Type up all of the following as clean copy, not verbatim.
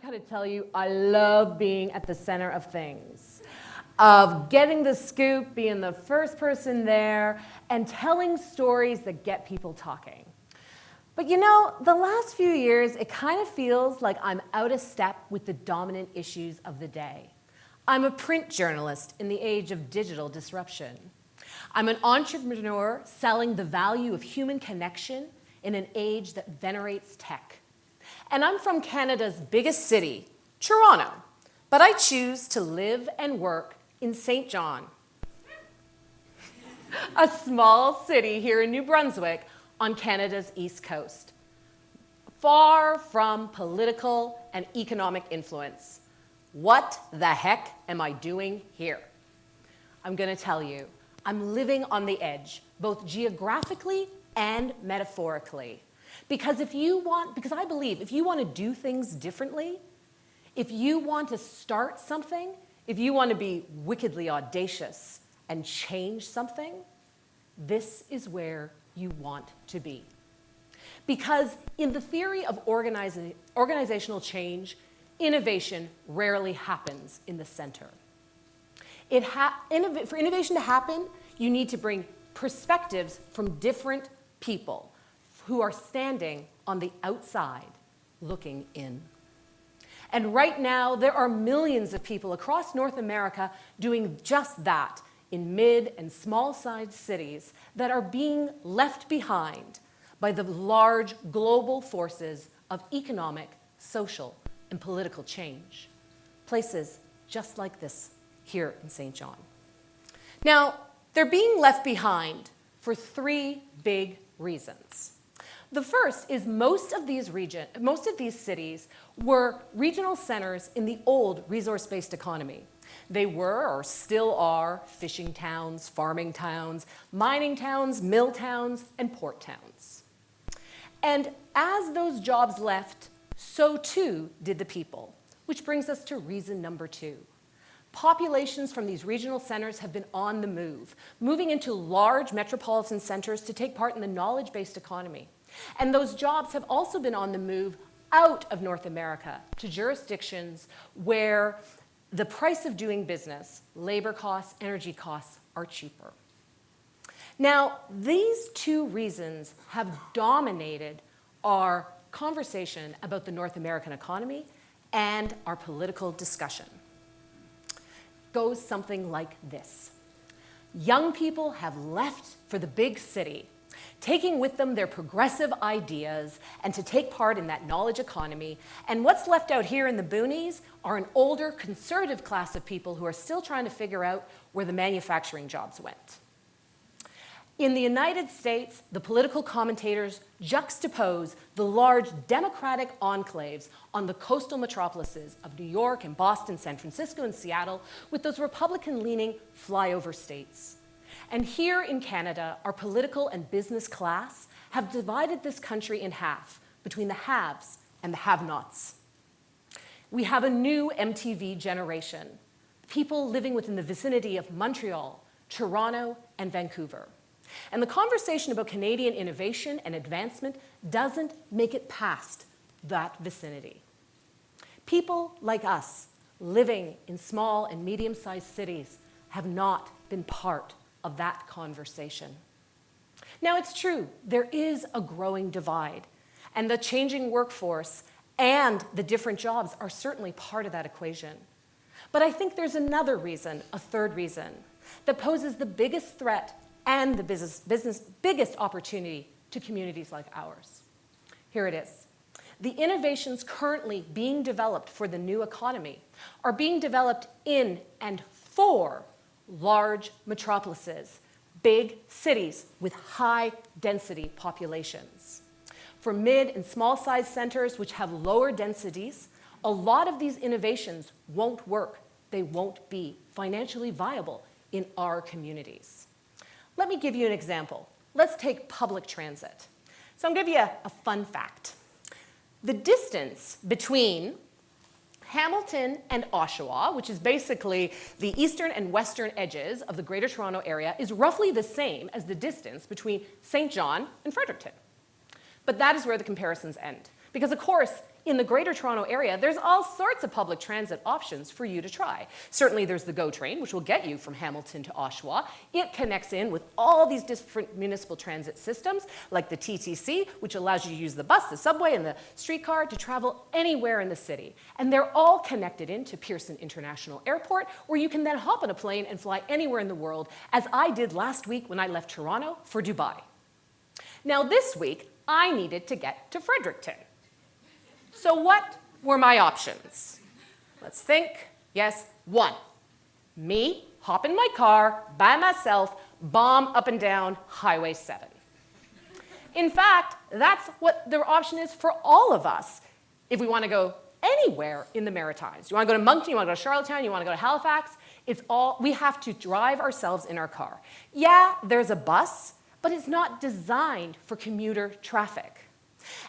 gotta tell you, I love being at the center of things, of getting the scoop, being the first person there, and telling stories that get people talking. But you know, the last few years, it kind of feels like I'm out of step with the dominant issues of the day. I'm a print journalist in the age of digital disruption. I'm an entrepreneur selling the value of human connection in an age that venerates tech. And I'm from Canada's biggest city, Toronto, but I choose to live and work in St. John, a small city here in New Brunswick on Canada's east coast, far from political and economic influence. What the heck am I doing here? I'm going to tell you, I'm living on the edge, both geographically and metaphorically. Because I believe if you want to do things differently, if you want to start something, if you want to be wickedly audacious and change something, this is where you want to be. Because in the theory of organizational change, innovation rarely happens in the center. For innovation to happen, you need to bring perspectives from different people who are standing on the outside looking in. And right now, there are millions of people across North America doing just that in mid and small-sized cities that are being left behind by the large global forces of economic, social, and political change. Places just like this here in St. John. Now, they're being left behind for three big reasons. The first is most of these cities were regional centers in the old resource-based economy. They were, or still are, fishing towns, farming towns, mining towns, mill towns, and port towns. And as those jobs left, so too did the people, which brings us to reason number two. Populations from these regional centers have been on the move, moving into large metropolitan centers to take part in the knowledge-based economy. And those jobs have also been on the move out of North America to jurisdictions where the price of doing business, labor costs, energy costs, are cheaper. Now, these two reasons have dominated our conversation about the North American economy and our political discussion. Goes something like this. Young people have left for the big city, taking with them their progressive ideas and to take part in that knowledge economy. And what's left out here in the boonies are an older conservative class of people who are still trying to figure out where the manufacturing jobs went. In the United States, the political commentators juxtapose the large democratic enclaves on the coastal metropolises of New York and Boston, San Francisco and Seattle with those Republican-leaning flyover states. And here in Canada, our political and business class have divided this country in half between the haves and the have-nots. We have a new MTV generation, people living within the vicinity of Montreal, Toronto, and Vancouver. And the conversation about Canadian innovation and advancement doesn't make it past that vicinity. People like us living in small and medium-sized cities have not been part of that conversation. Now, it's true, there is a growing divide, and the changing workforce and the different jobs are certainly part of that equation. But I think there's another reason, a third reason, that poses the biggest threat and the biggest opportunity to communities like ours. Here it is. The innovations currently being developed for the new economy are being developed in and for large metropolises, big cities with high density populations. For mid and small sized centers which have lower densities, a lot of these innovations won't work. They won't be financially viable in our communities. Let me give you an example. Let's take public transit. So I'm going to give you a fun fact. The distance between Hamilton and Oshawa, which is basically the eastern and western edges of the Greater Toronto Area, is roughly the same as the distance between St. John and Fredericton. But that is where the comparisons end. Because of course, in the Greater Toronto Area, there's all sorts of public transit options for you to try. Certainly there's the GO train, which will get you from Hamilton to Oshawa. It connects in with all these different municipal transit systems, like the TTC, which allows you to use the bus, the subway, and the streetcar to travel anywhere in the city. And they're all connected into Pearson International Airport, where you can then hop on a plane and fly anywhere in the world, as I did last week when I left Toronto for Dubai. Now this week, I needed to get to Fredericton. So what were my options? Let's think. Yes, 1. Me, hop in my car, by myself, bomb up and down Highway 7. In fact, that's what the option is for all of us if we want to go anywhere in the Maritimes. You want to go to Moncton, you want to go to Charlottetown, you want to go to Halifax, we have to drive ourselves in our car. Yeah, there's a bus, but it's not designed for commuter traffic.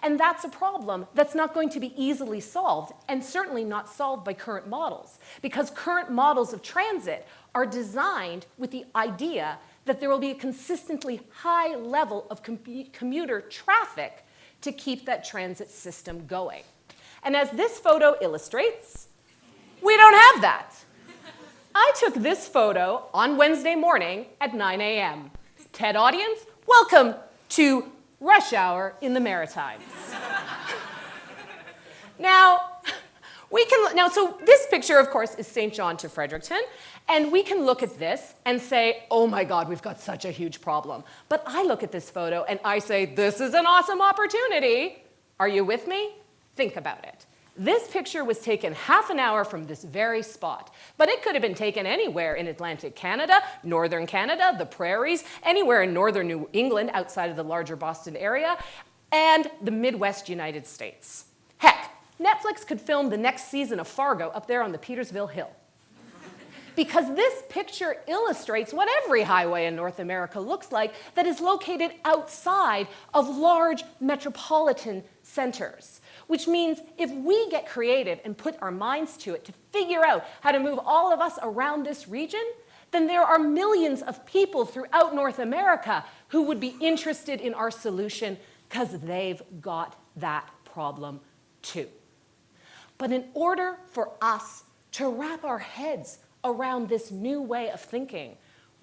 And that's a problem that's not going to be easily solved, and certainly not solved by current models, because current models of transit are designed with the idea that there will be a consistently high level of commuter traffic to keep that transit system going. And as this photo illustrates, we don't have that. I took this photo on Wednesday morning at 9 a.m. TED audience, welcome to rush hour in the Maritimes. So this picture, of course, is St. John to Fredericton, and we can look at this and say, oh my God, we've got such a huge problem. But I look at this photo and I say, this is an awesome opportunity. Are you with me? Think about it. This picture was taken half an hour from this very spot, but it could have been taken anywhere in Atlantic Canada, northern Canada, the prairies, anywhere in northern New England outside of the larger Boston area, and the Midwest United States. Heck, Netflix could film the next season of Fargo up there on the Petersville Hill. Because this picture illustrates what every highway in North America looks like that is located outside of large metropolitan centers. Which means if we get creative and put our minds to it to figure out how to move all of us around this region, then there are millions of people throughout North America who would be interested in our solution because they've got that problem too. But in order for us to wrap our heads around this new way of thinking,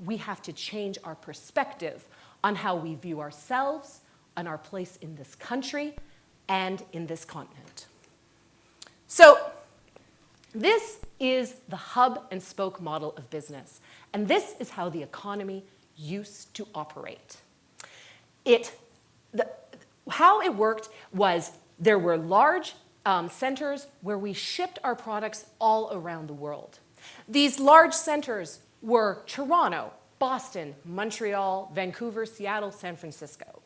we have to change our perspective on how we view ourselves and our place in this country and in this continent. So this is the hub and spoke model of business, and this is how the economy used to operate. How it worked was there were large centers where we shipped our products all around the world. These large centers were Toronto, Boston, Montreal, Vancouver, Seattle, San Francisco.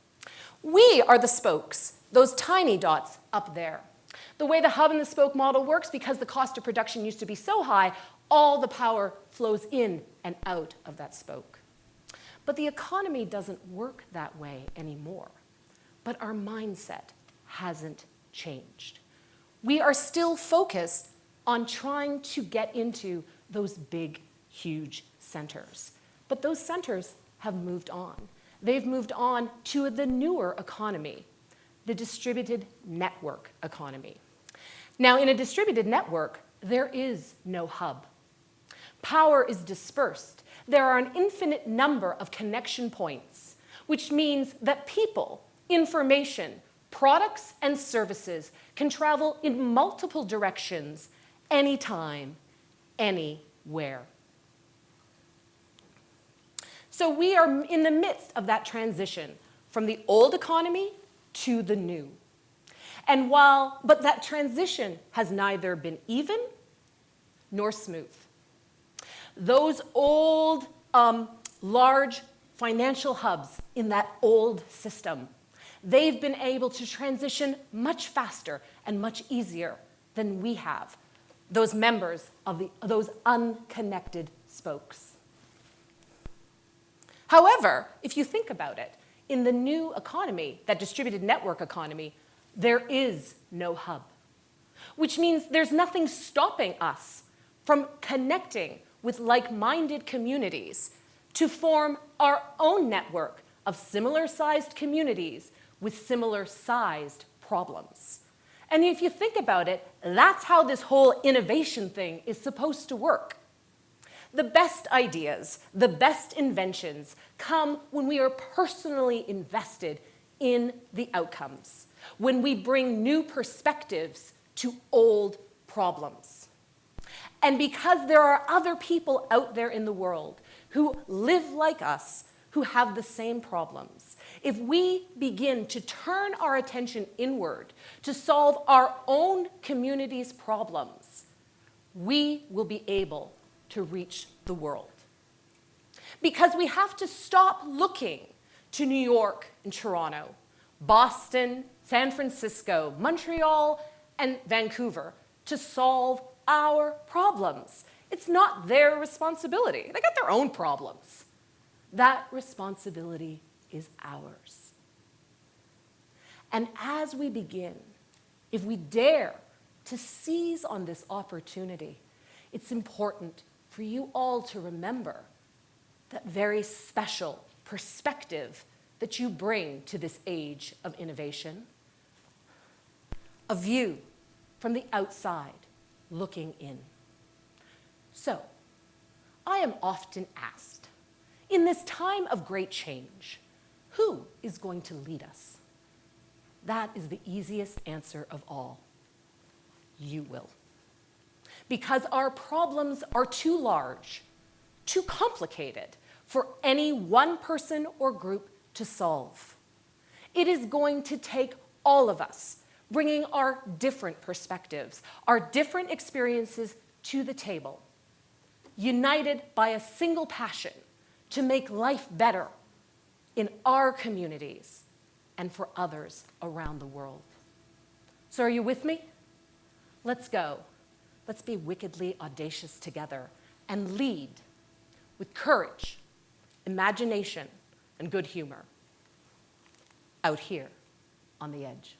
We are the spokes, those tiny dots up there. The way the hub and the spoke model works, because the cost of production used to be so high, all the power flows in and out of that spoke. But the economy doesn't work that way anymore. But our mindset hasn't changed. We are still focused on trying to get into those big, huge centers. But those centers have moved on. They've moved on to the newer economy, the distributed network economy. Now, in a distributed network, there is no hub. Power is dispersed. There are an infinite number of connection points, which means that people, information, products, and services can travel in multiple directions, anytime, anywhere. So we are in the midst of that transition from the old economy to the new. But that transition has neither been even nor smooth. Those old, large financial hubs in that old system, they've been able to transition much faster and much easier than we have, those members of those unconnected spokes. However, if you think about it, in the new economy, that distributed network economy, there is no hub, which means there's nothing stopping us from connecting with like-minded communities to form our own network of similar-sized communities with similar-sized problems. And if you think about it, that's how this whole innovation thing is supposed to work. The best ideas, the best inventions come when we are personally invested in the outcomes, when we bring new perspectives to old problems. And because there are other people out there in the world who live like us, who have the same problems, if we begin to turn our attention inward to solve our own community's problems, we will be able to reach the world. Because we have to stop looking to New York and Toronto, Boston, San Francisco, Montreal, and Vancouver to solve our problems. It's not their responsibility. They got their own problems. That responsibility is ours. And as we begin, if we dare to seize on this opportunity, it's important for you all to remember that very special perspective that you bring to this age of innovation. A view from the outside looking in. So, I am often asked, in this time of great change, who is going to lead us? That is the easiest answer of all. You will. Because our problems are too large, too complicated for any one person or group to solve. It is going to take all of us bringing our different perspectives, our different experiences to the table, united by a single passion to make life better in our communities and for others around the world. So are you with me? Let's go. Let's be wickedly audacious together and lead with courage, imagination, and good humor out here on the edge.